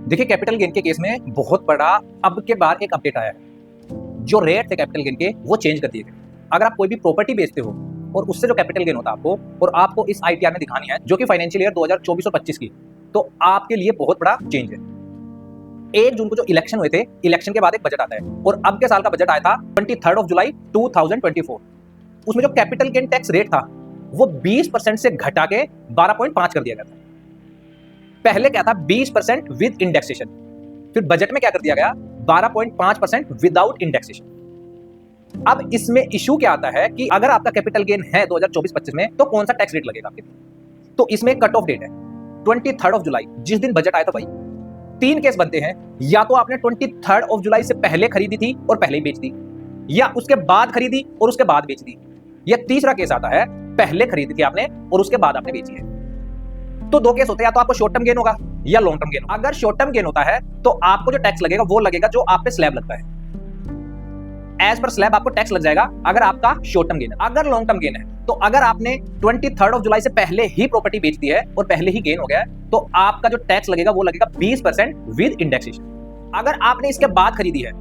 देखिए, capital gain के case में बहुत बड़ा अब के बाद एक अपडेट आया है। जो रेट थे कैपिटल गेन के वो चेंज कर दिए गए। अगर आप कोई भी प्रॉपर्टी बेचते हो और उससे जो कैपिटल गेन होता है आपको, और आपको इस आईटीआर में दिखानी है जो कि फाइनेंशियल ईयर 2024 और 25 की, तो आपके लिए बहुत बड़ा चेंज है। 1 जून को जो इलेक्शन हुए थे, इलेक्शन के बाद एक बजट आता है और अब के साल का बजट आया था 23 जुलाई 2024। उसमें जो कैपिटल गेन टैक्स रेट था वो 20% से घटा के 12.5 कर दिया गया था। पहले क्या था 20% विद इंडेक्सेशन, फिर बजट में क्या कर दिया गया 12.5% विदाउट इंडेक्सेशन। अब इसमें इशू क्या आता है कि अगर आपका कैपिटल गेन है 2024-25 में तो कौन सा टैक्स रेट लगेगा आपके, तो इसमें कट ऑफ डेट है 23 जुलाई, जिस दिन बजट आया था भाई। 3 केस बनते हैं, या तो आपने 23 जुलाई से पहले खरीदी थी और पहले ही बेच दी, या उसके बाद खरीदी और उसके बाद बेच दी, या तीसरा केस आता है पहले खरीदी थी आपने और उसके बाद आपने बेची है। तो 2 केस होते हैं, या तो आपको शॉर्ट टर्म गेन होगा या लॉन्ग टर्म गेन होगा। अगर शॉर्ट टर्म गेन होता है तो आपको जो टैक्स लगेगा वो लगेगा जो आप पे स्लैब लगता है, एज पर स्लैब आपको टैक्स लग जाएगा अगर आपका शॉर्ट टर्म गेन है। अगर लॉन्ग टर्म गेन है तो अगर आपने 23 जुलाई से पहले ही प्रॉपर्टी बेच दी है और पहले ही गेन हो गया है तो आपका जो टैक्स लगेगा वो लगेगा 20% विद इंडेक्सेशन। अगर आपने इसके बाद खरीदी है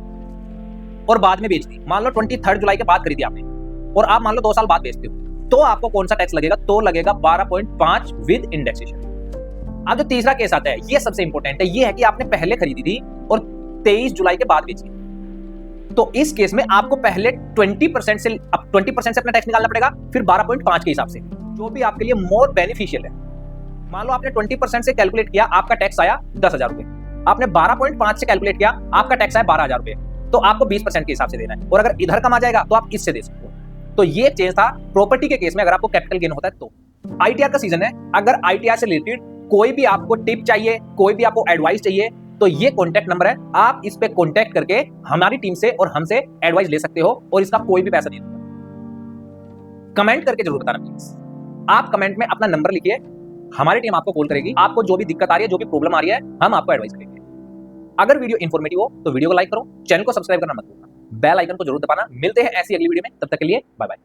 और बाद में बेच दी, मान लो 23 जुलाई के बाद खरीदी आपने और आप मान लो 2 साल बाद बेचते हो, तो आपको कौन सा टैक्स लगेगा, तो लगेगा 12.5 विद इंडेक्सेशन। अब जो तीसरा केस आता है ये सबसे इंपॉर्टेंट है, ये है कि आपने पहले खरीदी थी और 23 जुलाई के बाद बेची, तो इस केस में आपको पहले 20% से अपना टैक्स निकालना पड़ेगा, फिर 12.5 के हिसाब से, जो भी आपके लिए मोर बेनिफिशियल है। मान लो आपने 20% से कैलकुलेट किया, आपका टैक्स आया 10,000 रुपए, आपने 12.5 से कैलकुलेट किया, आपका टैक्स आया 12,000 रुपए, तो आपको 20% के हिसाब से देना है, और अगर इधर कम आ जाएगा तो आप इससे दे सकते हो। तो ये चेंज था प्रॉपर्टी के केस में। अगर आपको कैपिटल गेन होता है तो आईटीआर का सीजन है, अगर आईटीआर से रिलेटेड कोई भी आपको टिप चाहिए, कोई भी आपको एडवाइस चाहिए, तो ये कॉन्टैक्ट नंबर है, आप इस पे कॉन्टैक्ट करके हमारी टीम से और हमसे एडवाइस ले सकते हो, और इसका कोई भी पैसा नहीं लगता। कमेंट करके जरूर बताना प्लीज। आप कमेंट में अपना नंबर लिखिए, हमारी टीम आपको कॉल करेगी, आपको जो भी दिक्कत आ रही है, जो भी प्रॉब्लम आ रही है, हम आपको एडवाइस करेंगे। अगर वीडियो इन्फॉर्मेटिव हो तो वीडियो को लाइक करो, चैनल को सब्सक्राइब करना मत भूलना, बेल आइकन को जरूर दबाना। मिलते हैं ऐसी अगली वीडियो में, तब तक के लिए बाय बाय।